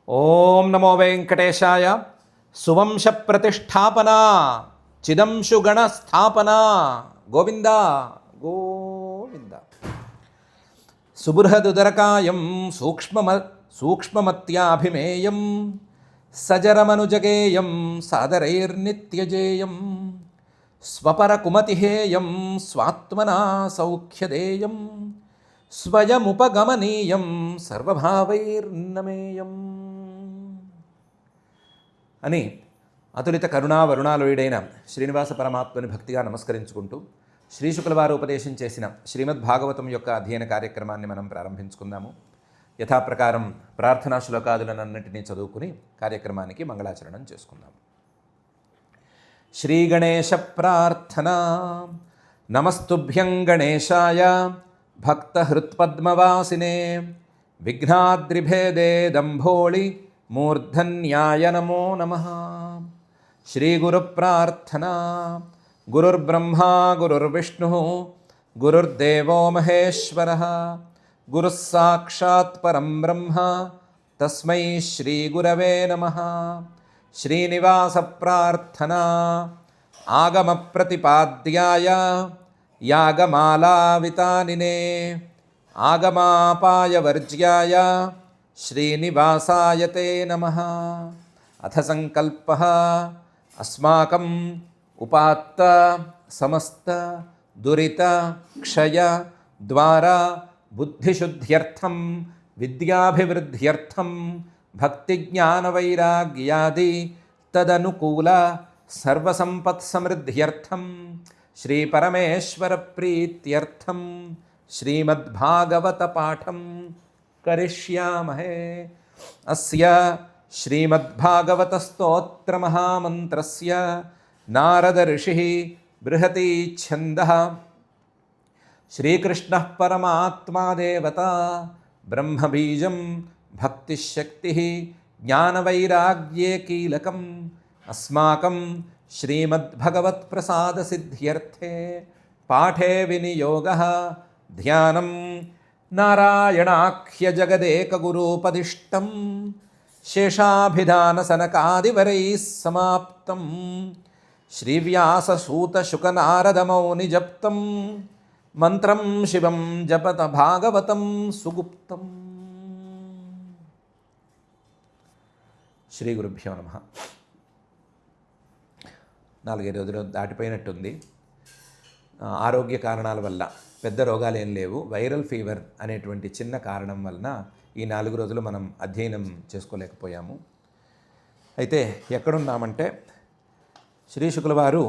ఓం నమో వెంకటేశాయ. సువంశ ప్రతిష్టాపన, చిదంశుగణ స్థాపన. గోవింద గోవింద. సుబృహదుదరకాయం సూక్ష్మమత్యాభిమేయం సజరమనుజగేయం సాదరైర్నిత్యజేయం స్వపరకుమతిహేయం స్వాత్మనా సౌఖ్యదేయం స్వయముపగమనీయం సర్వభావైర్నమేయం అని అతులిత కరుణా వరుణాలోయుడైన శ్రీనివాస పరమాత్మని భక్తిగా నమస్కరించుకుంటూ శ్రీ శుక్ల వారు ఉపదేశం చేసిన శ్రీమద్ భాగవతం యొక్క అధ్యయన కార్యక్రమాన్ని మనం ప్రారంభించుకుందాము. యథాప్రకారం ప్రార్థనా శ్లోకాదులనన్నింటినీ చదువుకుని కార్యక్రమానికి మంగళాచరణం చేసుకుందాము. శ్రీ గణేశ ప్రార్థన. నమస్తుభ్యం గణేశాయ భక్తహృత్పద్మవాసినే విఘ్నాద్రిభేదే దంభోళి మూర్ధన్యాయ నమో నమః. శ్రీ గురు ప్రార్థన. గురుర్బ్రహ్మా గురుర్విష్ణుః గురుర్దేవో మహేశ్వరః గురుః సాక్షాత్ పరం బ్రహ్మ తస్మై శ్రీ గురవే నమః. శ్రీనివాస ప్రార్థన. ఆగమ ప్రతిపాద్యాయ యాగమాలావితానినే ఆగమాపాయవర్జ్యాయ శ్రీనివాసాయ తే నమః. అథ సంకల్పః అస్మాకం ఉపాత్త సమస్త దురిత క్షయ ద్వారా బుద్ధిశుద్ధ్యర్థం విద్యాభివృద్ధ్యర్థం భక్తిజ్ఞానవైరాగ్యాది తదనుకూల సర్వసంపత్సమృద్ధ్యర్థం శ్రీపరమేశ్వర ప్రీత్యర్థం శ్రీమద్భాగవత పాఠం కరిష్యామహే. అస్య శ్రీమద్భాగవత స్తోత్ర మహామంత్రస్య నారద ఋషిః బృహతి ఛందః శ్రీకృష్ణః పరమాత్మా దేవతా బ్రహ్మబీజం భక్తిశక్తిః జ్ఞానవైరాగ్యే కీలకం అస్మాకం శ్రీమద్భగవత్ప్రసాదసిద్ధ్యర్థే పాఠే వినియోగః ధ్యానం నారాయణాఖ్యజగదేకగురూపదిష్టం శేషాభిధానసనకాదివరైः సమాప్తం శ్రీవ్యాససూతశుకనారదమౌనిజప్తం మంత్రం శివం జపత భాగవతం సుగుప్తం. శ్రీ గురుభ్యో నమః. 4 రోజులు దాటిపోయినట్టుంది. ఆరోగ్య కారణాల వల్ల పెద్ద రోగాలు ఏం లేవు. వైరల్ ఫీవర్ అనేటువంటి చిన్న కారణం వలన ఈ 4 రోజులు మనం అధ్యయనం చేసుకోలేకపోయాము. అయితే ఎక్కడున్నామంటే శ్రీ శుక్ల వారు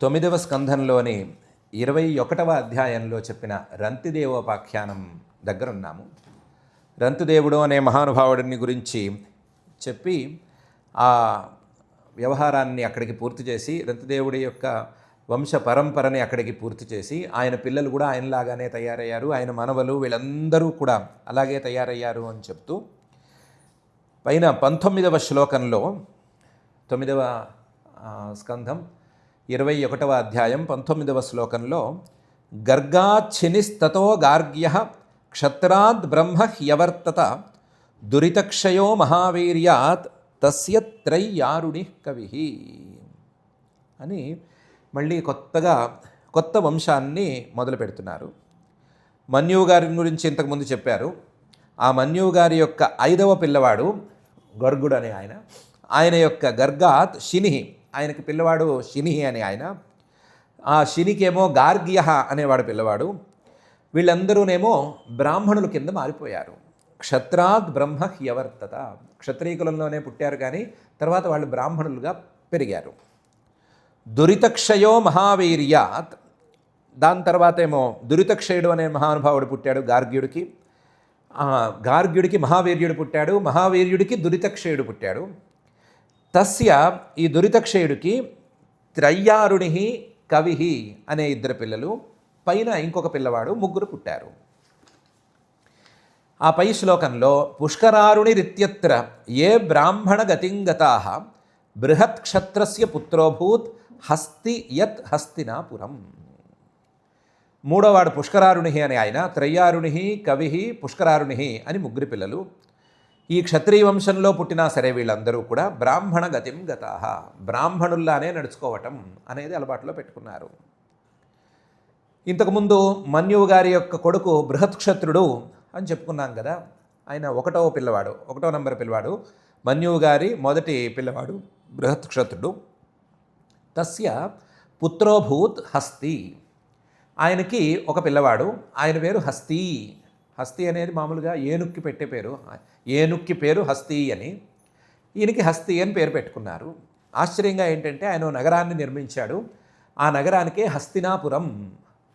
9వ స్కంధంలోని 21వ అధ్యాయంలో చెప్పిన రంతిదేవోపాఖ్యానం దగ్గర ఉన్నాము. రంతిదేవుడు అనే మహానుభావుడిని గురించి చెప్పి ఆ వ్యవహారాన్ని అక్కడికి పూర్తి చేసి రంతిదేవుడి యొక్క వంశ పరంపరని అక్కడికి పూర్తి చేసి ఆయన పిల్లలు కూడా ఆయనలాగానే తయారయ్యారు, ఆయన మనవలు వీళ్ళందరూ కూడా అలాగే తయారయ్యారు అని చెప్తూ పైన 19వ శ్లోకంలో 9వ స్కంధం 21వ అధ్యాయం 19వ శ్లోకంలో గర్గాచ్చినిస్తతో గార్గ్యః క్షత్రాద్ బ్రహ్మ హ్యవర్తత దురితక్షయో మహావీర్యాత్ తస్య త్రైయారుణిః కవిః అని మళ్ళీ కొత్త వంశాన్ని మొదలు పెడుతున్నారు. మన్యువు గారి గురించి ఇంతకుముందు చెప్పారు. ఆ మన్యువు గారి యొక్క 5వ పిల్లవాడు గర్గుడు అనే ఆయన యొక్క గర్గాత్ శిని, ఆయనకి పిల్లవాడు శిని అని ఆయన. ఆ శినికేమో గార్గ్యః అనేవాడు పిల్లవాడు. వీళ్ళందరూనేమో బ్రాహ్మణుల కింద మారిపోయారు. క్షత్రాద్ బ్రహ్మ హ్యవర్తత, క్షత్రియుకులంలోనే పుట్టారు కానీ తర్వాత వాళ్ళు బ్రాహ్మణులుగా పెరిగారు. దురితక్షయో మహావీర్యాత్, దాని తర్వాత ఏమో దురితక్షయుడు అనే మహానుభావుడు పుట్టాడు గార్గ్యుడికి. గార్గ్యుడికి మహావీర్యుడు పుట్టాడు, మహావీర్యుడికి దురితక్షయుడు పుట్టాడు. తస్య ఈ దురితక్షయుడికి త్రయ్యారుణిః కవిః అనే 2 పిల్లలు, పైన ఇంకొక పిల్లవాడు, 3 పుట్టారు. ఆ పై శ్లోకంలో పుష్కరారుణిరిత్యత్ర ఏ బ్రాహ్మణ గతింగతాః బృహత్ క్షత్రస్య పుత్రోభూత్ హస్తి యత్ హస్తినాపురం. 3వవాడు పుష్కరారుణి అని ఆయన, త్రయ్యారుణి కవి పుష్కరారుణి అని 3 పిల్లలు. ఈ క్షత్రియ వంశంలో పుట్టినా సరే వీళ్ళందరూ కూడా బ్రాహ్మణ గతిం గతాహ, బ్రాహ్మణుల్లానే నడుచుకోవటం అనేది అలవాటులో పెట్టుకున్నారు. ఇంతకుముందు మన్యువు గారి యొక్క కొడుకు బృహత్క్షత్రుడు అని చెప్పుకున్నాం కదా. ఆయన ఒకటో నంబర్ పిల్లవాడు, మన్యువు గారి మొదటి పిల్లవాడు బృహత్క్షత్రుడు. తస్య పుత్రోభూత్ హస్తి, ఆయనకి ఒక పిల్లవాడు, ఆయన పేరు హస్తి. హస్తి అనేది మామూలుగా ఏనుక్కి పెట్టే పేరు, ఏనుక్కి పేరు హస్తి అని. ఈయనకి హస్తి అని పేరు పెట్టుకున్నారు. ఆశ్చర్యంగా ఏంటంటే ఆయన నగరాన్ని నిర్మించాడు, ఆ నగరానికే హస్తినాపురం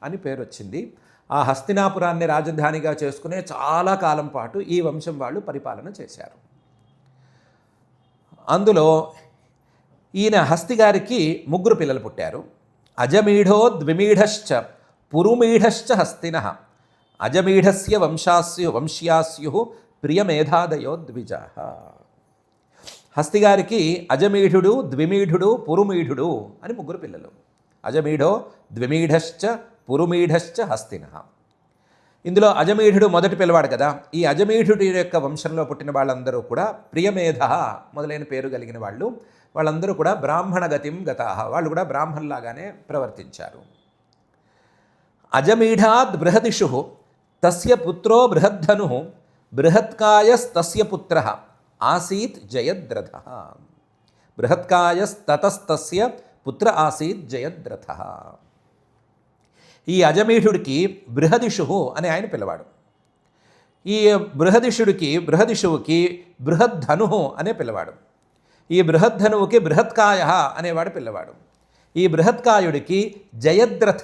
అని పేరు వచ్చింది. ఆ హస్తినాపురాన్ని రాజధానిగా చేసుకునే చాలా కాలం పాటు ఈ వంశం వాళ్ళు పరిపాలన చేశారు. అందులో ఈయన హస్తి గారికి 3 పిల్లలు పుట్టారు. అజమీఢో ద్విమీఢశ్చ పురుమీఢశ్చ హస్తినః, అజమీఢస్య వంశ్యాస్యు ప్రియమేధాదయో ద్విజాః. హస్తి గారికి అజమీఢుడు, ద్విమీఢుడు, పురుమీఢుడు అని 3 పిల్లలు. అజమీఢో ద్విమీఢశ్చ పురుమీఢశ్చ హస్తినః. ఇందులో అజమీఢుడు మొదటి పిల్లవాడు కదా. ఈ అజమీఢుడి యొక్క వంశంలో పుట్టిన వాళ్ళందరూ కూడా ప్రియమేధ మొదలైన పేరు కలిగిన వాళ్ళందరూ కూడా బ్రాహ్మణ గతిం గతాః, వాళ్ళు కూడా బ్రాహ్మణులాగానే ప్రవర్తించారు. అజమీఢాద్ బృహదిషు తస్య పుత్రో బృహద్ధనుః, బృహత్కాయస్తస్య పుత్రః ఆసీత్ జయద్రథః. బృహత్కాయస్తతస్తస్య పుత్ర ఆసీత్ జయద్రథః. ఈ అజమీఢుడికి బృహదిషు అని ఆయన పిల్లవాడు. ఈ బృహదిషువుకి బృహద్ధను అనే పిల్లవాడు. ఈ బృహద్ధనువుకి బృహత్కాయ అనేవాడు పిల్లవాడు. ఈ బృహత్కాయుడికి జయద్రథ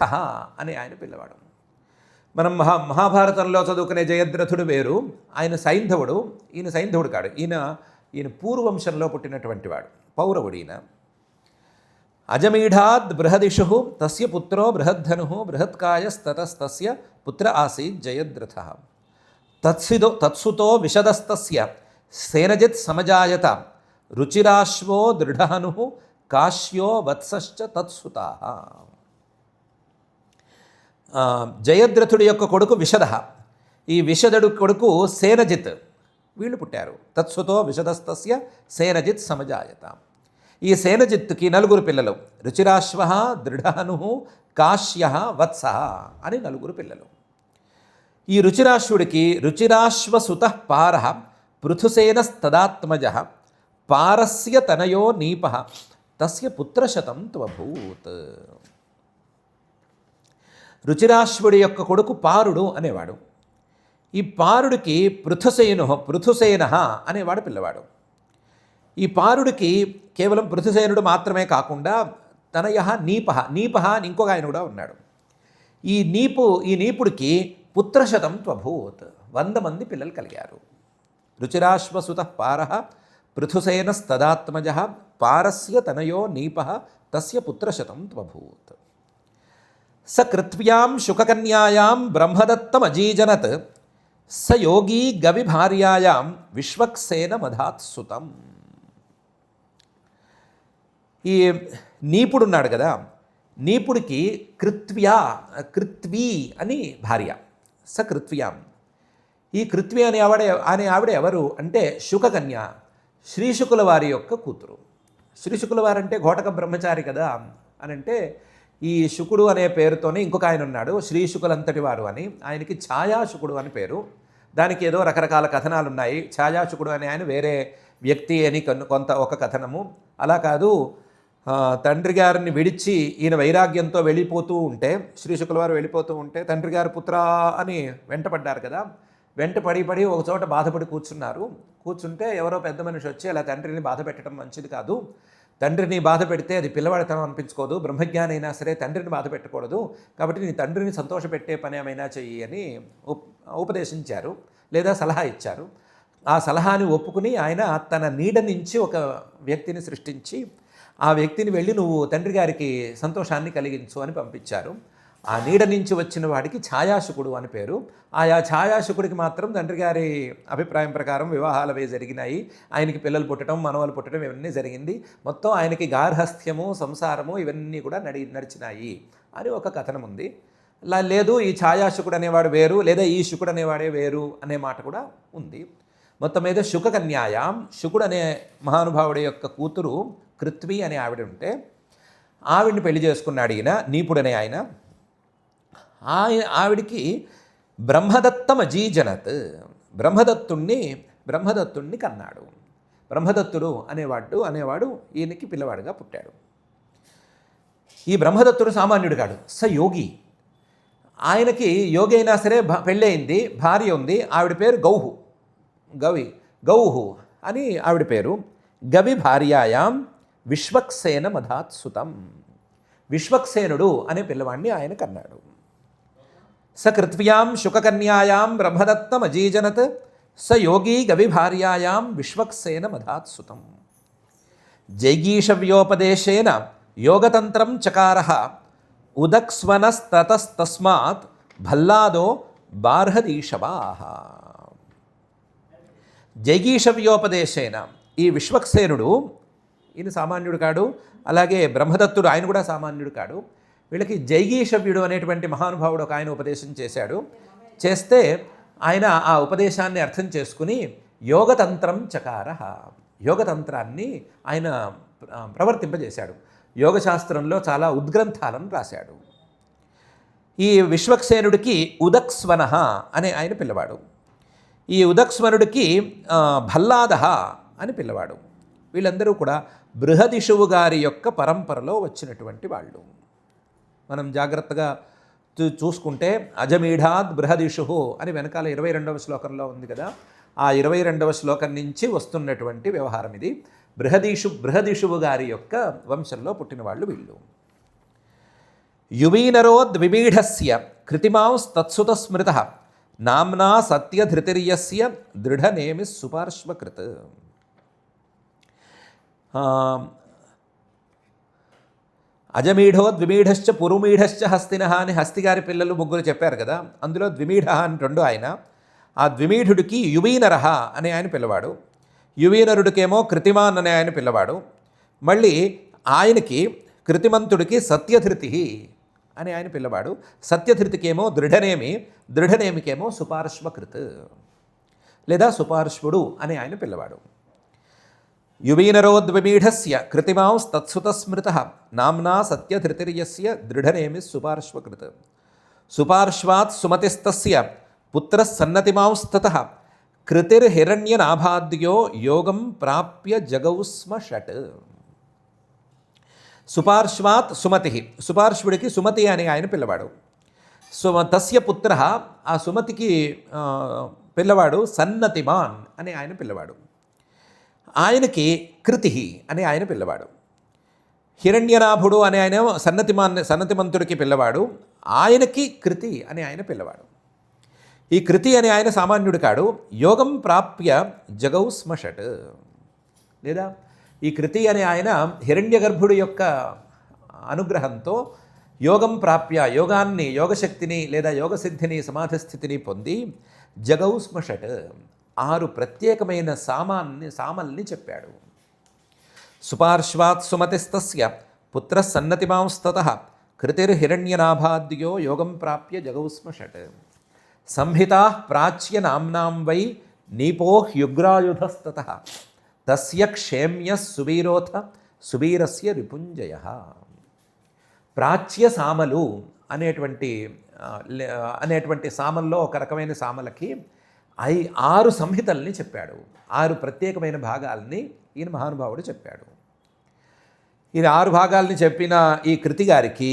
అని ఆయన పిల్లవాడు. మనం మహాభారతంలో చదువుకునే జయద్రథుడు వేరు, ఆయన సైంధవుడు. ఈయన సైంధవుడు కాడు, ఈయన పూర్వవంశంలో పుట్టినటువంటి వాడు, పౌరవుడు ఈయన. అజమీఢాద్ బృహదిషు తస్య పుత్రో బృహద్ధను, బృహత్కాయస్తతస్తస్య పుత్ర ఆసీత్ జయద్రథః. తత్సుతో విశదస్తస్య సేనజిత్ సమజాయత, రుచిరాశ్వో దృఢహను కాశ్యో వత్సశ్చ తత్సుతాః. జయద్రథుడి యొక్క కొడుకు విశద, ఈ విశదుడు కొడుకు సేనజిత్, వీళ్ళు పుట్టారు. తత్సుతో విశదస్తస్య సేనజిత్ సమజాయత. ఈ సేనజిత్తుకి 4 పిల్లలు, రుచిరాశ్వ, దృఢహను, కాశ్య, వత్స అని 4 పిల్లలు. ఈ రుచిరాశ్వుడికి రుచిరాశ్వసుత పార, పృథుసేనస్తదాత్మజ, పారస్య తనయో నీప, తస్య పుత్రశతం త్వభూత్. రుచిరాశ్వుడి యొక్క కొడుకు పారుడు అనేవాడు. ఈ పారుడికి పృథుసేన అనేవాడు పిల్లవాడు. ఈ పారుడికి కేవలం పృథుసేనుడు మాత్రమే కాకుండా తనయ నీప అని ఇంకొక ఆయన కూడా ఉన్నాడు. ఈ నీపుడికి పుత్రశతం త్వభూత్, 100 మంది పిల్లలు కలిగారు. రుచిరాశ్వసుత పార, పృథుసేనస్తదాత్మజ, పారస్య తనయో నీప, తస్య పుత్రశతం త్వభూత్. స కృత్వ్యాం శుకకన్యాయాం బ్రహ్మదత్తమజీజనత్, స యోగీ గవిభార్యాయాం విశ్వక్సేన మధాత్సుతం. ఈ నీపుడున్నాడు కదా, నీపుడికి కృత్వీ అని భార్య. స కృత్వ్యాం, ఈ కృత్వి అనే ఆవిడ ఎవరు అంటే శుకకన్య, శ్రీశుకుల వారి యొక్క కూతురు. శ్రీశుకుల వారంటే ఘోటక బ్రహ్మచారి కదా అని అంటే, ఈ శుకుడు అనే పేరుతోనే ఇంకొక ఆయన ఉన్నాడు, శ్రీశుకులంతటి వారు అని. ఆయనకి ఛాయాశుకుడు అని పేరు. దానికి ఏదో రకరకాల కథనాలు ఉన్నాయి. ఛాయాశుకుడు అనే ఆయన వేరే వ్యక్తి అని ఒక కథనము. అలా కాదు, తండ్రి గారిని విడిచి ఈయన వైరాగ్యంతో వెళ్ళిపోతూ ఉంటే, శ్రీశుకుల వారు వెళ్ళిపోతూ ఉంటే తండ్రి గారు పుత్ర అని వెంటపడ్డారు కదా. వెంటపడి ఒక చోట బాధపడి కూర్చుంటే ఎవరో పెద్ద మనిషి వచ్చి అలా తండ్రిని బాధ పెట్టడం మంచిది కాదు, తండ్రిని బాధ పెడితే అది పిల్లవాడితనం అనిపించుకోదు, బ్రహ్మజ్ఞాని అయినా సరే తండ్రిని బాధ పెట్టకూడదు, కాబట్టి నీ తండ్రిని సంతోషపెట్టే పని ఏమైనా చెయ్యి అని ఉపదేశించారు, లేదా సలహా ఇచ్చారు. ఆ సలహాని ఒప్పుకుని ఆయన తన నీడ నుంచి ఒక వ్యక్తిని సృష్టించి, ఆ వ్యక్తిని వెళ్ళి నువ్వు తండ్రి గారికి సంతోషాన్ని కలిగించు అని పంపించారు. ఆ నీడ నుంచి వచ్చిన వాడికి ఛాయాశుకుడు అని పేరు. ఆయా ఛాయాశుకుడికి మాత్రం తండ్రి గారి అభిప్రాయం ప్రకారం వివాహాలు అవి జరిగినాయి. ఆయనకి పిల్లలు పుట్టడం, మనవలు పుట్టడం ఇవన్నీ జరిగింది. మొత్తం ఆయనకి గార్హస్థ్యము, సంసారము ఇవన్నీ కూడా నడిచినాయి అని ఒక కథనం ఉంది. లేదు, ఈ ఛాయాశుకుడు అనేవాడు వేరు, లేదా ఈ శుకుడు అనేవాడే వేరు అనే మాట కూడా ఉంది. మొత్తం మీద శుకకన్యాయాం, శుకుడు అనే మహానుభావుడి యొక్క కూతురు కృత్వి అనే ఆవిడ ఉంటే ఆవిడ్ని పెళ్లి చేసుకున్నాడు ఈయన, నీపుడనే ఆయన. ఆవిడికి బ్రహ్మదత్తం అజీజనత్, బ్రహ్మదత్తుణ్ణి కన్నాడు. బ్రహ్మదత్తుడు అనేవాడు ఈయనకి పిల్లవాడుగా పుట్టాడు. ఈ బ్రహ్మదత్తుడు సామాన్యుడు కాడు, స యోగి. ఆయనకి యోగి అయినా సరే పెళ్ళయింది, భార్య ఉంది, ఆవిడ పేరు గౌహు అని ఆవిడ పేరు. గవి భార్యాయాం విశ్వక్సేన మధాత్సుతం, విశ్వక్సేనుడు అనే పిల్లవాడిని ఆయన కన్నాడు. సకృత్వ్యాం శుకకన్యాయాం బ్రహ్మదత్తం అజీజనత్, స యోగీ గవి భార్యాయాం విశ్వక్సేన మధాత్సుతం. జైగీషవ్యోపదేశేన యోగతంత్రం చకారః, ఉదక్స్వనస్తతస్తస్మాత్ భల్లాదో బార్హదీషవాః. జైగీషవ్యోపదేశేన, ఈ విశ్వక్సేనుడు ఈయన సామాన్యుడు కాడు, అలాగే బ్రహ్మదత్తుడు ఆయన కూడా సామాన్యుడు కాడు. వీళ్ళకి జైగీషవ్యుడు అనేటువంటి మహానుభావుడు ఒక ఆయన ఉపదేశం చేస్తే ఆయన ఆ ఉపదేశాన్ని అర్థం చేసుకుని యోగతంత్రం చకారః, యోగతంత్రాన్ని ఆయన ప్రవర్తింపజేశాడు. యోగశాస్త్రంలో చాలా ఉద్గ్రంథాలను రాశాడు. ఈ విశ్వక్సేనుడికి ఉదక్స్వనః అనే ఆయన పిల్లవాడు. ఈ ఉదక్స్వనుడికి భల్లాదః అని పిల్లవాడు. వీళ్ళందరూ కూడా బృహదిషువు గారి యొక్క పరంపరలో వచ్చినటువంటి వాళ్ళు. మనం జాగ్రత్తగా చూసుకుంటే అజమీఢాద్ బృహదిషు అని వెనకాల 22వ శ్లోకంలో ఉంది కదా, ఆ 22వ శ్లోకం నుంచి వస్తున్నటువంటి వ్యవహారం ఇది. బృహదిషువు గారి యొక్క వంశంలో పుట్టిన వాళ్ళు వీళ్ళు. యువీనరో ద్విమీఢస్య కృతిమాంస్తత్సుత స్మృతః, నామ్నా సత్యధృతిర్యస్య దృఢనేమి సుపార్శ్వకృత్. అజమీఢో ద్విమీఢశ్చ పురుమీఢశ్చ హస్తినః అని హస్తిగారి పిల్లలు ముగ్గురు చెప్పారు కదా, అందులో ద్విమీఢ అని 2 ఆయన. ఆ ద్విమీఢుడికి యువీనరః అనే ఆయన పిల్లవాడు, యువీనరుడికేమో కృతిమాన్ అనే ఆయన పిల్లవాడు, మళ్ళీ ఆయనకి కృతిమంతుడికి సత్యధృతి అని ఆయన పిల్లవాడు, సత్యధృతికేమో దృఢనేమికేమో సుపార్శ్వకృత్ లేదా సుపార్శ్వుడు అనే ఆయన పిల్లవాడు. యువీనరోద్విమీఢస్య కృతిమాంస్తత్సుత స్మృతః, నామ్నా సత్యధృతిర్యస్య దృఢనేమి సుపార్శ్వకృత్. సుపార్శ్వాత్ సుమతిస్తస్య పుత్రः సన్నతిమాంస్తతః, కృతిర్హిరణ్యనాభాద్యో యోగం ప్రాప్య జగౌ స్మ షట్. సుపార్శ్వాత్ సుమతి, సుపార్శ్వుడికి సుమతి అనే ఆయన పిల్లవాడు. తస్య పుత్రః, ఆ సుమతికి పిల్లవాడు సన్నతిమాన్ అనే ఆయన పిల్లవాడు. ఆయనకి కృతి అనే ఆయన పిల్లవాడు. హిరణ్యనాభుడు అనే ఆయన సన్నతిమంతుడికి పిల్లవాడు, ఆయనకి కృతి అనే ఆయన పిల్లవాడు. ఈ కృతి అనే ఆయన సామాన్యుడు కాడు, యోగం ప్రాప్య జగౌ స్మ షట్. లేదా ఈ కృతి అనే ఆయన హిరణ్యగర్భుడి యొక్క అనుగ్రహంతో యోగం ప్రాప్య, యోగశక్తిని లేదా యోగసిద్ధిని సమాధిస్థితిని పొంది జగౌ స్మ షట్, 6 ప్రత్యేకమైన సామల్ని చెప్పాడు. సుపార్శ్వాత్ సుమతిస్తస్య పుత్రः సన్నతిమాంస్తతః, కృతిర్హిరణ్యనాభాద్యో యోగం ప్రాప్య జగౌ స్మ షట్. సంహితాః ప్రాచ్య నామ్నాం వై నీపో హ్యుగ్రాయుధస్తతః, తస్య క్షేమ్యః సువీరోథ సువీరస్య రిపుంజయః. ప్రాచ్య సామలు అనేటువంటి సామల్లో ఒక రకమైన సామలకి 6 సంహితల్ని చెప్పాడు. 6 ప్రత్యేకమైన భాగాల్ని ఈయన మహానుభావుడు చెప్పాడు. ఈయన 6 భాగాల్ని చెప్పిన ఈ కృతి గారికి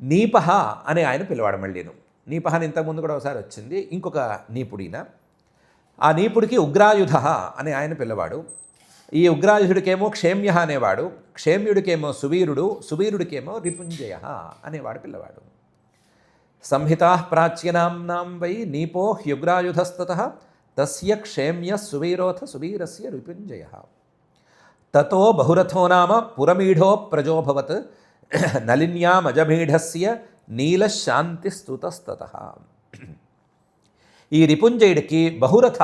నీపహ అనే ఆయన పిల్లవాడు. మళ్ళీను నీపహ అని ఇంతకుముందు కూడా ఒకసారి వచ్చింది, ఇంకొక నీపుడిన. ఆ నీపుడికి ఉగ్రాయుధ అనే ఆయన పిల్లవాడు. ఈ ఉగ్రాయుధుడికేమో క్షేమ్య అనేవాడు, క్షేమ్యుడికేమో సువీరుడికేమో రిపుంజయ అనేవాడు పిల్లవాడు. సంహితాః ప్రాచ్యనామ్నాం వై నీపో హ్యుగ్రాయుధస్తతః, తస్య క్షేమ్యః సువీరోథ సువీరస్య రిపుంజయః. తతో బహురథో నామ పురమీఢో ప్రజోభవత్, నలిన్యామజమీఢస్య నీలశాంతిస్తుతస్తతః. ఈ రిపుంజయుడికి బహురథ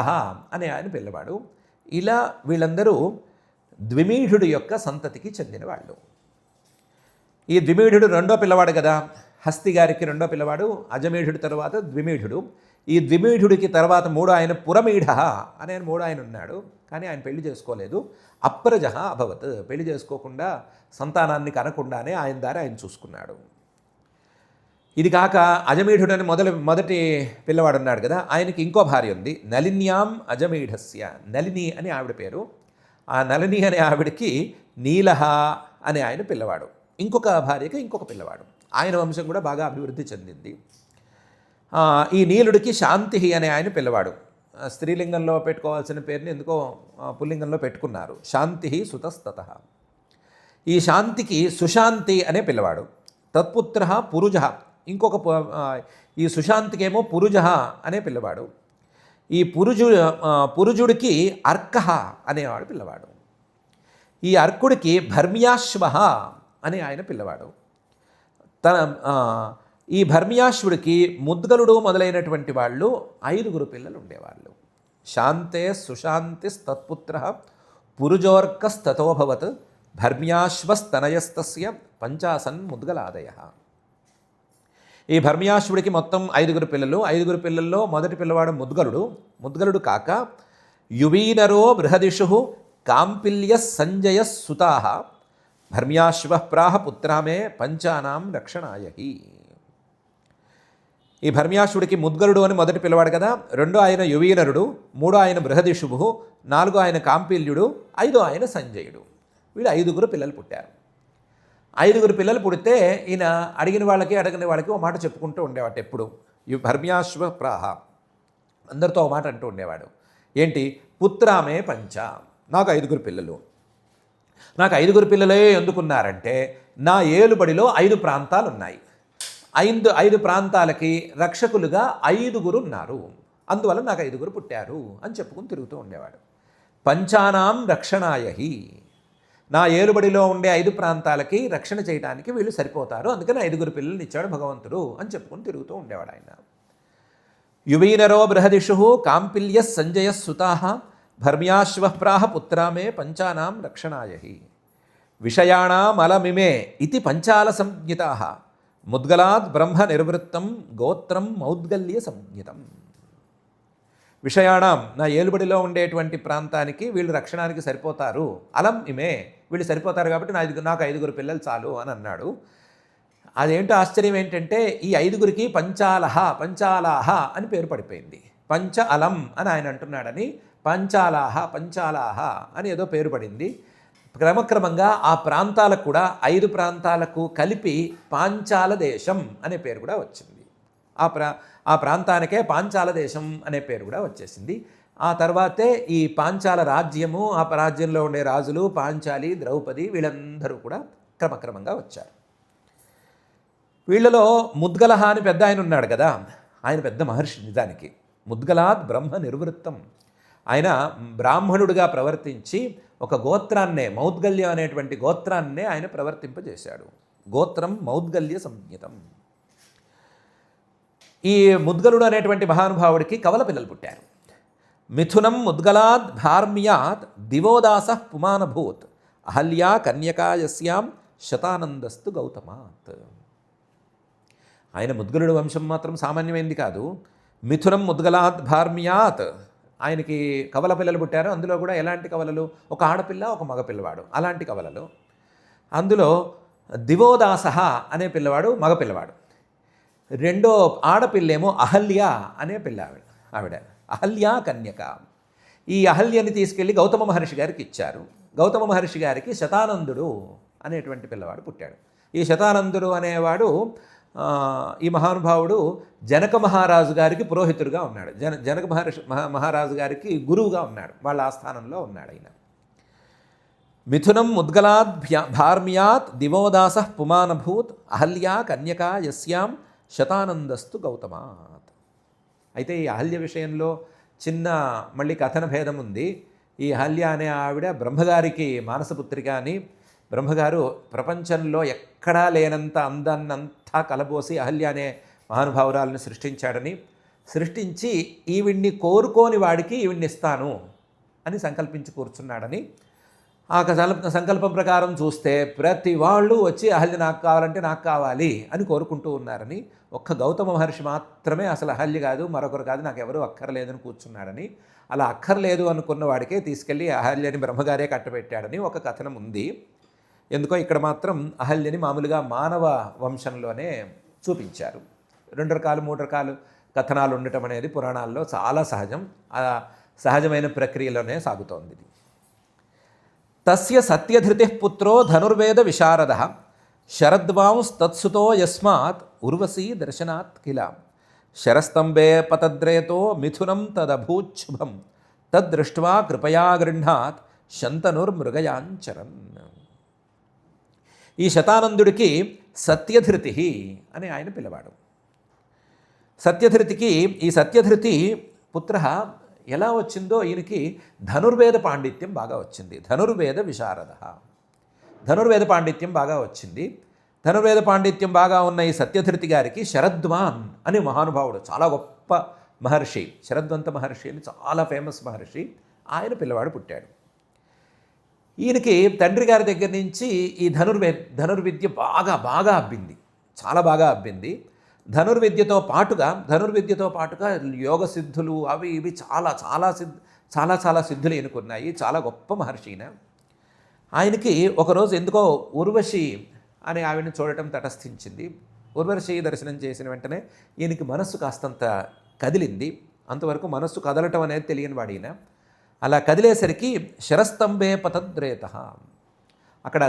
అనే ఆయన పిల్లవాడు. ఇలా వీళ్ళందరూ ద్విమీఢుడి యొక్క సంతతికి చెందినవాళ్ళు. ఈ ద్విమీఢుడు రెండో పిల్లవాడు కదా, హస్తి గారికి రెండో పిల్లవాడు, అజమీఢుడి తరువాత ద్విమీఢుడు. ఈ ద్విమీఢుడికి తర్వాత మూడో ఆయన పురమీఢ అనే మూడో ఆయన ఉన్నాడు, కానీ ఆయన పెళ్లి చేసుకోలేదు. అప్రజ అభవత్, పెళ్లి చేసుకోకుండా సంతానాన్ని కనకుండానే ఆయన దారి ఆయన చూసుకున్నాడు. ఇది కాక అజమీఢుడని మొదటి పిల్లవాడు ఉన్నాడు కదా, ఆయనకి ఇంకో భార్య ఉంది, నలిన్యాం అజమీఢస్య. నలిని అని ఆవిడ పేరు. ఆ నలిని అనే ఆవిడకి నీలహ అనే ఆయన పిల్లవాడు, ఇంకొక భార్యకి ఇంకొక పిల్లవాడు. ఆయన వంశం కూడా బాగా అభివృద్ధి చెందింది. ఈ నీలుడికి శాంతి అనే ఆయన పిల్లవాడు. స్త్రీలింగంలో పెట్టుకోవాల్సిన పేరుని ఎందుకో పుల్లింగంలో పెట్టుకున్నారు, శాంతి సుతస్తత. ఈ శాంతికి సుశాంతి అనే పిల్లవాడు. తత్పుత్ర పురుజ, ఈ సుశాంతికేమో పురుజ అనే పిల్లవాడు. ఈ పురుజుడికి అర్క అనేవాడు పిల్లవాడు. ఈ అర్కుడికి భర్మ్యాశ్వ అనే ఆయన పిల్లవాడు. ఈ భర్మ్యాశ్వుడికి ముద్గలుడు మొదలైనటువంటి వాళ్ళు 5 పిల్లలు ఉండేవాళ్ళు. శాంతే సుశాంతిస్తత్పుత్ర పురుజోర్కస్తతోభవత్ భర్మ్యాశ్వస్తనయస్తస్య 50 ముద్గలాదయ. ఈ భర్మ్యాశ్వుడికి మొత్తం 5 పిల్లలు. 5 పిల్లల్లో మొదటి పిల్లవాడు ముద్గలుడు కాక యువీనరో బృహదిషు కాంపిల్య సంజయ సుతా భర్మ్యాశ్వ ప్రాహ పుత్రామే పంచానాం రక్షణాయహి. ఈ భర్మ్యాశ్వుడికి ముద్గలుడు అని మొదటి పిల్లవాడు కదా, 2 ఆయన యువీనరుడు, 3 ఆయన బృహదిషుభు, 4 ఆయన కాంపిల్యుడు, 5 ఆయన సంజయుడు. వీడు 5 పిల్లలు పుట్టారు. 5 పిల్లలు పుడితే ఈయన అడిగిన వాళ్ళకి ఓ మాట చెప్పుకుంటూ ఉండేవాడు ఎప్పుడు. భర్మ్యాశ్వ ప్రాహ, అందరితో ఓ మాట అంటూ ఉండేవాడు. ఏంటి? పుత్రామే పంచ, నాకు 5 పిల్లలు. నాకు 5 పిల్లలే ఎందుకున్నారంటే నా ఏలుబడిలో 5 ప్రాంతాలు ఉన్నాయి. 5 ప్రాంతాలకి రక్షకులుగా 5 ఉన్నారు, అందువల్ల నాకు 5 పుట్టారు అని చెప్పుకుని తిరుగుతూ ఉండేవాడు. పంచానాం రక్షణాయహి, నా ఏలుబడిలో ఉండే 5 ప్రాంతాలకి రక్షణ చేయడానికి వీళ్ళు సరిపోతారు, అందుకని 5 పిల్లల్ని ఇచ్చాడు భగవంతుడు అని చెప్పుకుని తిరుగుతూ ఉండేవాడు ఆయన. యువీనరో బృహదిషు కాంపిల్య సంజయ సుతా భర్మ్యాశ్వ ప్రాహ పుత్రామే పంచానాం రక్షణాయహి. విషయాణామలమిమే ఇతి పంచాల సంజ్ఞితా ముద్గలాద్ బ్రహ్మ నిర్వృత్తం గోత్రం మౌద్గల్య సంజ్ఞితం. విషయాణం, నా ఏలుబడిలో ఉండేటువంటి ప్రాంతానికి వీళ్ళు రక్షణానికి సరిపోతారు. అలం ఇమే, వీళ్ళు సరిపోతారు కాబట్టి నాకు 5 పిల్లలు చాలు అని అన్నాడు. అదేంటో ఆశ్చర్యం ఏంటంటే ఈ 5 పంచాలాహ అని పేరు పడిపోయింది. పంచ అలం అని ఆయన అంటున్నాడని పంచాలాహ అని ఏదో పేరు పడింది. క్రమక్రమంగా ఆ ప్రాంతాలకు కూడా 5 ప్రాంతాలకు కలిపి పాంచాల దేశం అనే పేరు కూడా వచ్చింది. ఆ ప్రాంతానికే పాంచాల దేశం అనే పేరు కూడా వచ్చేసింది. ఆ తర్వాతే ఈ పాంచాల రాజ్యము, ఆ రాజ్యంలో ఉండే రాజులు పాంచాలి, ద్రౌపది వీళ్ళందరూ కూడా క్రమక్రమంగా వచ్చారు. వీళ్ళలో ముద్గలహ అని పెద్ద ఆయన ఉన్నాడు కదా, ఆయన పెద్ద మహర్షి నిజానికి. ముద్గలాద్ బ్రహ్మ నిర్వృత్తం, ఆయన బ్రాహ్మణుడిగా ప్రవర్తించి ఒక గోత్రాన్నే, మౌద్గల్యం అనేటువంటి గోత్రాన్నే ఆయన ప్రవర్తింపజేశాడు. గోత్రం మౌద్గల్య సంజ్ఞితం. ఈ ముద్గలుడు అనేటువంటి మహానుభావుడికి కవల పిల్లలు పుట్టారు. మిథునం ముద్గలాద్ భార్మ్యాత్ దివోదాస పుమానభూత్ అహల్యా కన్యకాయస్యాం శతానందస్తు గౌతమాత్. ఆయన ముద్గలుడు వంశం మాత్రం సామాన్యమైంది కాదు. మిథునం ముద్గలాద్ భార్మ్యాత్, ఆయనకి కవల పిల్లలు పుట్టారు. అందులో కూడా ఎలాంటి కవలలు? ఒక ఆడపిల్ల, ఒక మగపిల్లవాడు, అలాంటి కవలలు. అందులో దివోదాస అనే పిల్లవాడు మగపిల్లవాడు. రెండో ఆడపిల్లేమో అహల్య అనే ఆవిడ అహల్యా కన్యక. ఈ అహల్యని తీసుకెళ్ళి గౌతమ మహర్షి గారికి ఇచ్చారు. గౌతమ మహర్షి గారికి శతానందుడు అనేటువంటి పిల్లవాడు పుట్టాడు. ఈ శతానందుడు అనేవాడు ఈ మహానుభావుడు జనక మహారాజు గారికి పురోహితుడుగా ఉన్నాడు. జనక మహారాజు గారికి గురువుగా ఉన్నాడు, వాళ్ళ ఆస్థానంలో ఉన్నాడు ఆయన. మిథునం ముద్గలాద్ భార్మ్యాత్ దివోదాస పుమానభూత్ అహల్యా కన్యకా యస్యాం శతానందస్తు గౌతమాత్. అయితే ఈ అహల్య విషయంలో చిన్న మళ్ళీ కథన భేదం ఉంది. ఈ అహల్య అనే ఆవిడ బ్రహ్మగారికి మానసపుత్రిక అని, బ్రహ్మగారు ప్రపంచంలో ఎక్కడా లేనంత అందాన్నంతా కలబోసి అహల్య అనే మహానుభావురాలను సృష్టించి ఈవిడ్ని కోరుకోని వాడికి ఈవిడ్ని ఇస్తాను అని సంకల్పించి కూర్చున్నాడని ఆ సంకల్పం ప్రకారం చూస్తే ప్రతి వాళ్ళు వచ్చి అహల్య నాకు కావాలంటే నాకు కావాలి అని కోరుకుంటూ ఉన్నారని, ఒక్క గౌతమ మహర్షి మాత్రమే అసలు అహల్య కాదు మరొకరు కాదు నాకు ఎవరూ అక్కర్లేదని కూర్చున్నాడని, అలా అక్కర్లేదు అనుకున్న వాడికే తీసుకెళ్ళి అహల్యని బ్రహ్మగారే కట్టబెట్టాడని ఒక కథనం ఉంది. ఎందుకో ఇక్కడ మాత్రం అహల్యని మామూలుగా మానవ వంశంలోనే చూపించారు. 2 రకాలు 3 రకాలు కథనాలు ఉండటం అనేది పురాణాల్లో చాలా సహజం. ఆ సహజమైన ప్రక్రియలోనే సాగుతోంది ఇది. తస్య సత్యధృతి పుత్రో ధనుర్వేద విశారద శరద్వాంస్తత్సుతో యస్మాత్ ఉర్వశీ దర్శనాత్ కిల శరస్తంభే పతద్రేతో మిథునం తదభూచ్ఛుభం తద్దృష్ట్వా కృపయా గృహ్ణాత్ శంతనుర్మృగయాంచరన్. ఈ శతానందుడికి సత్యధృతి అని ఆయన పిలవాడు. సత్యధృతికి ఈ సత్యధృతి పుత్ర ఎలా వచ్చిందో ఈయనకి ధనుర్వేద పాండిత్యం బాగా వచ్చింది. ధనుర్వేద విశారద, ధనుర్వేద పాండిత్యం బాగా వచ్చింది. ధనుర్వేద పాండిత్యం బాగా ఉన్న ఈ సత్యధృతి గారికి శరద్వాన్ అనే మహానుభావుడు, చాలా గొప్ప మహర్షి, శరద్వంత మహర్షి అని చాలా ఫేమస్ మహర్షి, ఆయన పిల్లవాడు పుట్టాడు. ఈయనకి తండ్రి గారి దగ్గర నుంచి ఈ ధనుర్విద్య బాగా అబ్బింది, చాలా బాగా అబ్బింది. ధనుర్విద్యతో పాటుగా యోగ సిద్ధులు అవి ఇవి చాలా సిద్ధులు ఎన్నుకున్నాయి. చాలా గొప్ప మహర్షి ఈయన. ఆయనకి ఒకరోజు ఎందుకో ఉర్వశి అనే ఆవిడని చూడటం తటస్థించింది. ఉర్వశి దర్శనం చేసిన వెంటనే ఈయనకి మనస్సు కాస్తంత కదిలింది. అంతవరకు మనస్సు కదలటం అనేది తెలియని వాడు ఈయన. అలా కదిలేసరికి శరస్తంభే పతద్రేత, అక్కడ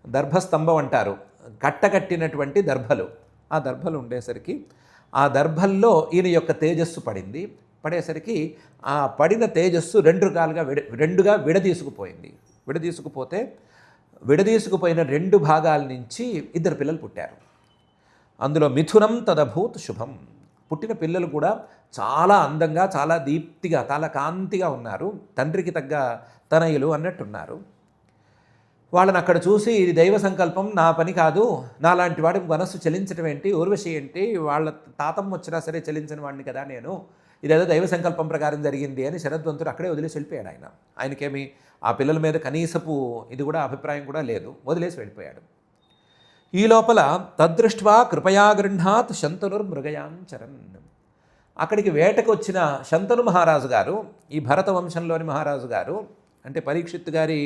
దర్భస్తంభం అంటారు, కట్టకట్టినటువంటి దర్భలు, ఆ దర్భలు ఉండేసరికి ఆ దర్భల్లో ఈయన యొక్క తేజస్సు పడేసరికి ఆ పడిన తేజస్సు రెండుగా విడదీసుకుపోయిన 2 భాగాల నుంచి 2 పిల్లలు పుట్టారు. అందులో మిథునం తదభూత్ శుభం, పుట్టిన పిల్లలు కూడా చాలా అందంగా, చాలా దీప్తిగా, చాలా కాంతిగా ఉన్నారు. తండ్రికి తగ్గ తనయులు అన్నట్టున్నారు. వాళ్ళని అక్కడ చూసి ఇది దైవ సంకల్పం, నా పని కాదు, నాలాంటి వాడి మనస్సు చలించడం ఏంటి, ఊర్వశి ఏంటి, వాళ్ళ తాతమ్మ వచ్చినా సరే చలించని వాడిని కదా నేను, ఇదేదో దైవ సంకల్పం ప్రకారం జరిగింది అని శరద్వంతుడు అక్కడే వదిలేసి వెళ్ళిపోయాడు. ఆయనకేమి ఆ పిల్లల మీద కనీసపు ఇది కూడా అభిప్రాయం కూడా లేదు, వదిలేసి వెళ్ళిపోయాడు. ఈ లోపల తద్దృష్ట్వా కృపయా గృహ్ణాత్ శంతనుర్మృగయాంచరన్, అక్కడికి వేటకు వచ్చిన శంతను మహారాజు గారు, ఈ భరత వంశంలోని మహారాజు గారు, అంటే పరీక్షిత్ గారి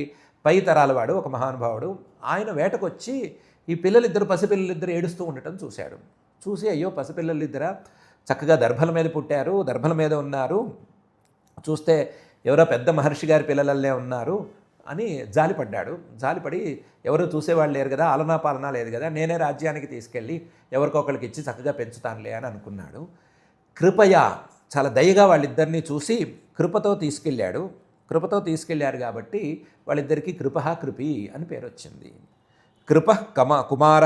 పై తరాల వాడు, ఒక మహానుభావుడు, ఆయన వేటకొచ్చి ఈ పసిపిల్లలిద్దరు ఏడుస్తూ ఉండటం చూసి అయ్యో పసిపిల్లలిద్దరా చక్కగా దర్భల మీద పుట్టారు, దర్భల మీద ఉన్నారు, చూస్తే ఎవరో పెద్ద మహర్షి గారి పిల్లలల్లే ఉన్నారు అని జాలిపడి ఎవరు చూసేవాళ్ళు లేరు కదా, ఆలనా పాలనా లేదు కదా, నేనే రాజ్యానికి తీసుకెళ్ళి ఎవరికొకరికి ఇచ్చి చక్కగా పెంచుతానులే అని అనుకున్నాడు. కృపయ, చాలా దయగా వాళ్ళిద్దరినీ చూసి కృపతో తీసుకెళ్ళారు కాబట్టి వాళ్ళిద్దరికీ కృపి అని పేరు వచ్చింది. కుమార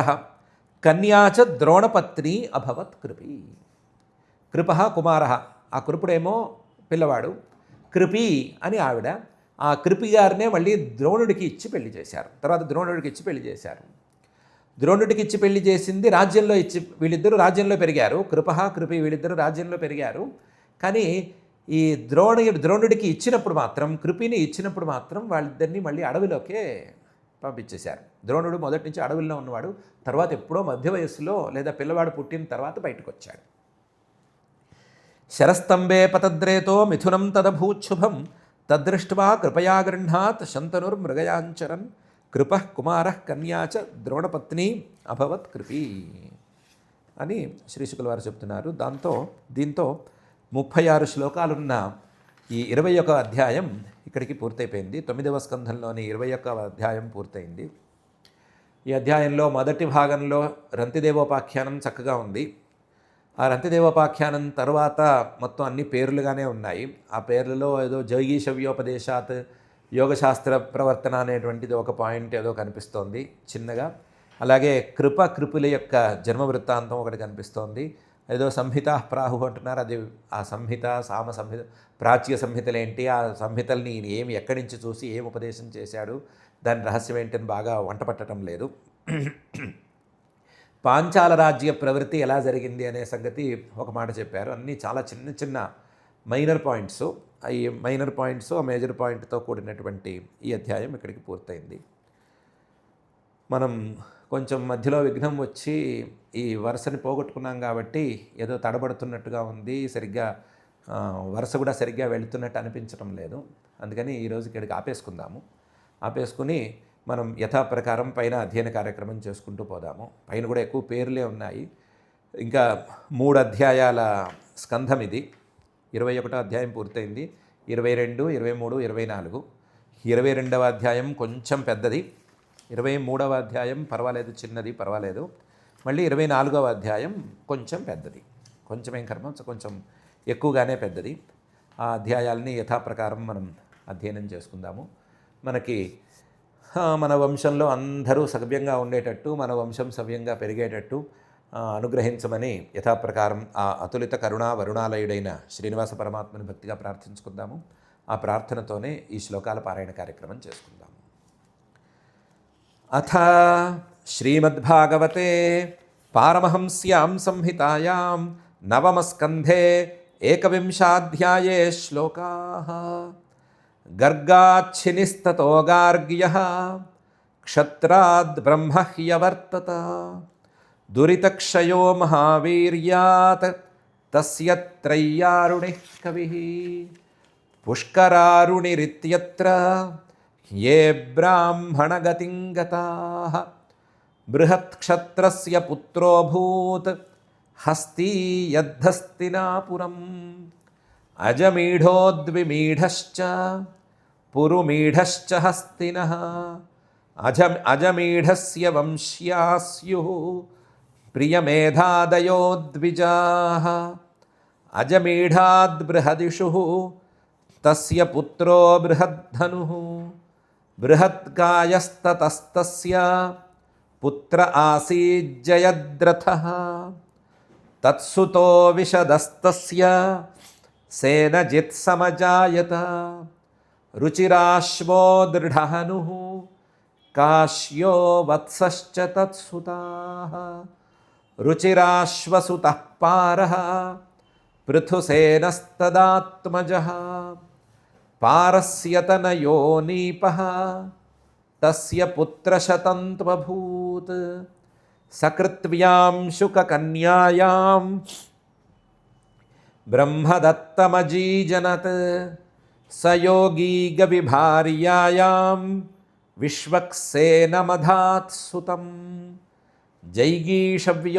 కన్యాచ ద్రోణపత్ని అభవత్ కృపి. కుమార, ఆ కృపుడేమో పిల్లవాడు, కృపి అని ఆవిడ. ఆ కృపి గారినే మళ్ళీ ద్రోణుడికి ఇచ్చి పెళ్లి చేశారు. తర్వాత ద్రోణుడికి ఇచ్చి పెళ్లి చేసింది, వీళ్ళిద్దరూ రాజ్యంలో పెరిగారు. కృపి వీళ్ళిద్దరూ రాజ్యంలో పెరిగారు. కానీ ఈ ద్రోణుడికి కృపిని ఇచ్చినప్పుడు మాత్రం వాళ్ళిద్దరినీ మళ్ళీ అడవిలోకే పంపించేశారు. ద్రోణుడు మొదటి నుంచి అడవుల్లో ఉన్నవాడు, తర్వాత ఎప్పుడో మధ్య వయస్సులో లేదా పిల్లవాడు పుట్టిన తర్వాత బయటకు వచ్చాడు. శరస్తంభే పతద్రేతో మిథునం తదభూచ్ఛుభం తద్దృష్ట్వా కృపయా గృహ్ణాత్ శంతనుర్మృగయాంచరన్ కుమార కన్యాచ ద్రోణపత్ని అభవత్ కృపి అని శ్రీశుకుల వారు చెప్తున్నారు. దీంతో 36 శ్లోకాలున్న ఈ 21వ అధ్యాయం ఇక్కడికి పూర్తయిపోయింది. 9వ స్కంధంలోని 21వ అధ్యాయం పూర్తయింది. ఈ అధ్యాయంలో మొదటి భాగంలో రంతిదేవోపాఖ్యానం చక్కగా ఉంది. ఆ రంతిదేవోపాఖ్యానం తర్వాత మొత్తం అన్ని పేర్లుగానే ఉన్నాయి. ఆ పేర్లలో ఏదో జైగీషవ్యోపదేశాత్ యోగశాస్త్ర ప్రవర్తన అనేటువంటిది ఒక పాయింట్ ఏదో కనిపిస్తోంది చిన్నగా. అలాగే కృపుల యొక్క జన్మ వృత్తాంతం ఒకటి కనిపిస్తోంది. ఏదో సంహిత ప్రాహు అంటున్నారు, అది ఆ సంహిత సామ సంహిత ప్రాచ్య సంహితలేంటి, ఆ సంహితల్ని ఎక్కడి నుంచి చూసి ఏం ఉపదేశం చేశాడు, దాని రహస్యం ఏంటని బాగా వంట పట్టడం లేదు. పాంచాల రాజ్య ప్రవృత్తి ఎలా జరిగింది అనే సంగతి ఒక మాట చెప్పారు. అన్నీ చాలా చిన్న మైనర్ పాయింట్స్, ఈ మైనర్ పాయింట్స్ ఆ మేజర్ పాయింట్తో కూడినటువంటి ఈ అధ్యాయం ఇక్కడికి పూర్తయింది. మనం కొంచెం మధ్యలో విఘ్నం వచ్చి ఈ వరుసని పోగొట్టుకున్నాం కాబట్టి ఏదో తడబడుతున్నట్టుగా ఉంది, సరిగ్గా వరుస కూడా సరిగ్గా వెళుతున్నట్టు అనిపించడం లేదు. అందుకని ఈరోజు ఇక్కడికి ఆపేసుకుని మనం యథాప్రకారం పైన అధ్యయన కార్యక్రమం చేసుకుంటూ పోదాము. పైన కూడా ఎక్కువ పేర్లే ఉన్నాయి. ఇంకా 3 అధ్యాయాల స్కంధం ఇది. 21వ అధ్యాయం పూర్తయింది. 22, 23, 24. 22వ అధ్యాయం కొంచెం పెద్దది. 23వ అధ్యాయం పర్వాలేదు, చిన్నది పర్వాలేదు. మళ్ళీ 24వ అధ్యాయం కొంచెం పెద్దది. కొంచెం కర్మ, కొంచెం ఎక్కువగానే పెద్దది. ఆ అధ్యాయాలని యథాప్రకారం మనం అధ్యయనం చేసుకుందాము. మనకి మన వంశంలో అందరూ సవ్యంగా ఉండేటట్టు, మన వంశం సవ్యంగా పెరిగేటట్టు అనుగ్రహించమని యథాప్రకారం ఆ అతులిత కరుణా వరుణాలయుడైన శ్రీనివాస పరమాత్మని భక్తిగా ప్రార్థించుకుందాము. ఆ ప్రార్థనతోనే ఈ శ్లోకాల పారాయణ కార్యక్రమం చేసుకుందాము. అథ శ్రీమద్భాగవతే పారమహంస్యాం సంహితాయాం నవమస్కంధే ఏకవింశాధ్యాయే శ్లోకాః. గర్గాచ్ఛినిస్తతో గార్గ్యః క్షత్రాద్ బ్రహ్మ హ్యవర్తత. దురితక్షయో మహావీర్యాత్ తస్య త్రయ్యారుణిః కవిః. పుష్కరారుణిరిత్యత్ర యే బ్రాహ్మణగతిం గతాః. బృహత్క్షత్రస్య పుత్రోऽభూత్ హస్తీ యద్ధస్తినాపురం. అజమీఢోద్విమీఢశ్చ పురుమీఢశ్చ హస్తినః. అజమీఢస్య వంశ్యాస్యుః ప్రియమేధాదయో ద్విజాః. అజమీఢాద్ బృహదిషుః తస్య పుత్రో బృహద్ధనుః. బృహత్కాయస్తతస్తస్య పుత్ర ఆసీజ్జయద్రథః. తత్సుతో విశదస్తస్య సేనజిత్సమజాయత. రుచిరాశ్వో దృఢహనుః కాశ్యో వత్సశ్చ తత్సుతాః. రుచిరాశ్వసుతః పారః పృథుసేనస్తదాత్మజः. పారస్య తనయో నీపః తస్య పుత్రశతంత్వభూత్. సకృత్వ్యాం శుకకన్యాయాం బ్రహ్మదత్తమజీజనత్. సయోగీ గవిభార్యాయాం విశ్వక్సేనమధాత్ సుతం. జైగీషవ్యోపదేశేన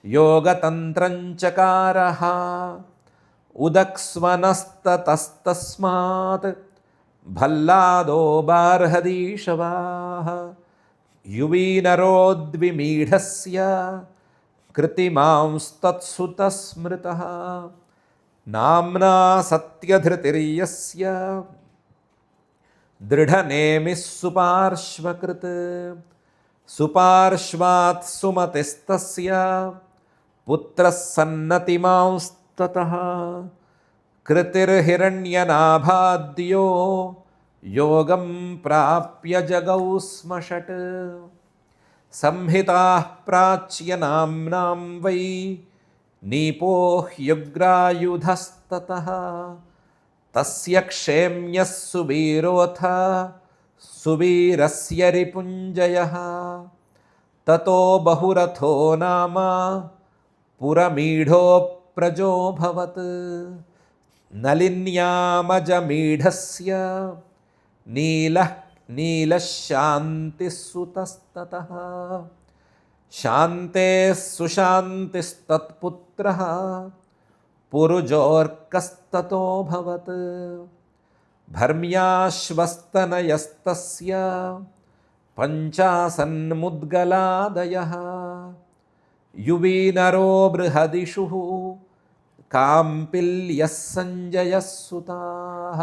యోగతంత్రం చకారః. ఉదక్స్వనస్తతస్తస్మాత్ భల్లాదో బార్హదీషవాః. యువీనరోద్విమీఢస్య కృతిమాంస్తత్సుతస్మృతః. నామ్నా సత్యధృతిర్యస్య దృఢనేమిః సుపార్శ్వకృత్. సుపార్శ్వాత్ సుమతిస్తస్య పుత్రः సన్నతిమాంస్తతః. కృతిర్హిరణ్యనాభాద్యో యోగం ప్రాప్య జగౌ స్మషట్. సంహితాః ప్రాచ్యనామ్నాం వై నీపో హ్యుగ్రాయుధస్తతః. తస్య క్షేమ్యః సువీరోऽథ సువీరస్య రిపుంజయః. తతో బహురథో నామ పురమీఢో ప్రజోభవత్. నలిన్యామజమీఢస్య నీలశాంతిస్సుతస్తతః. శాంతేః సుశాంతిస్తత్పుత్రः పురుజోర్కస్తతోభవత్. భర్మ్యాశ్వస్తనయస్తస్య పంచాసన్ముద్గలాదయः. యువీనరో బృహదిషుః కాంపిల్యः సంజయः సుతాః.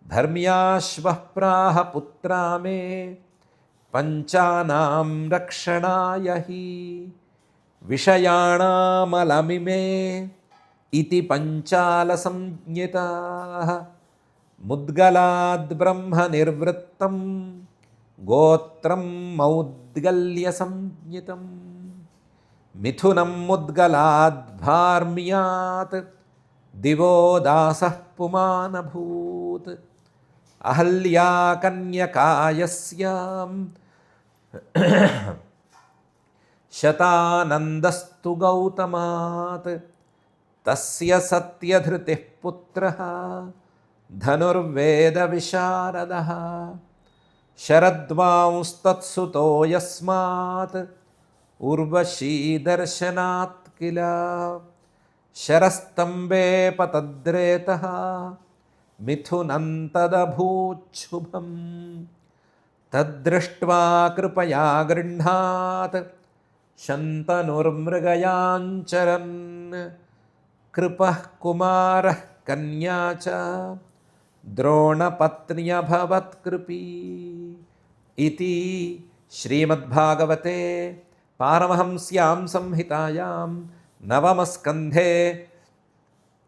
ధర్మ్యాశ్వః ప్రాహ పుత్రా మే పంచానాం రక్షణాయ హి. విషయాణామలమిమే ఇతి పంచాల సంజ్ఞితాః. ముద్గలాద్ బ్రహ్మ నిర్వృత్తం గోత్రం మౌద్గల్య సంజ్ఞితం. మిథునం ముద్గలాద్భార్మ్యాత్ దివో దాసః పుమానభూత్ అహల్యా కన్యకాయస్యాం శతానందస్తు గౌతమాత్ తస్య సత్యధృతిః పుత్రః ధనుర్వేద విశారదః శరద్వాంస్తత్సుతో యస్మాత్ ఉర్వశీ దర్శనాత్ కిల శరస్తంబే పతద్రేతః మిథునం తదభూచ్ఛుభం తద్దృష్ట్వా కృపయా గృహ్ణాత్ శంతనుర్మృగయాంచరన్ కృపః కుమారః కన్యా చ ద్రోణపత్న్యభవత్ కృపీ ఇతి శ్రీమద్భాగవతే పారమహంస్యాం సంహితాయాం నవమస్కంధే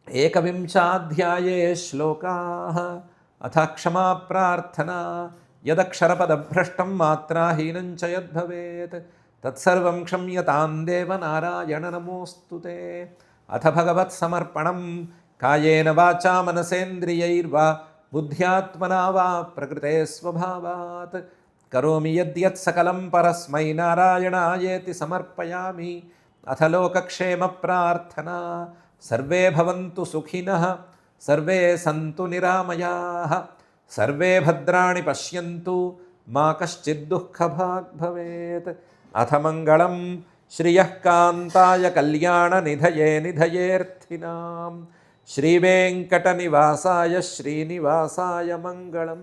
ఏకవింశాధ్యాయే శ్లోకాః అథ క్షమా ప్రార్థనా యదక్షరపదభ్రష్టం మాత్రాహీనం చ యద్భవేత్ తత్సర్వం క్షమ్యతాం దేవ నారాయణ నమోऽस्तु తే అథ భగవత్సమర్పణం కాయేన వాచా మనసేంద్రియైర్వా బుద్ధ్యాత్మనా వా ప్రకృతే స్వభావాత్ కరోమి యద్యత్ సకలం పరస్మై నారాయణాయేతి సమర్పయామి అథ లోకక్షేమ ప్రార్థనా సర్వే భవంతు సుఖినః సర్వే సంతు నిరామయాః సర్వే భద్రాణి పశ్యంతు మా కశ్చిద్ దుఃఖభాగ్ భవేత్ అథ మంగళం శ్రియః కాంతాయ కళ్యాణ నిధయే నిధయేర్థినాం శ్రీవేంకటనివాసాయ శ్రీనివాసాయ మంగళం.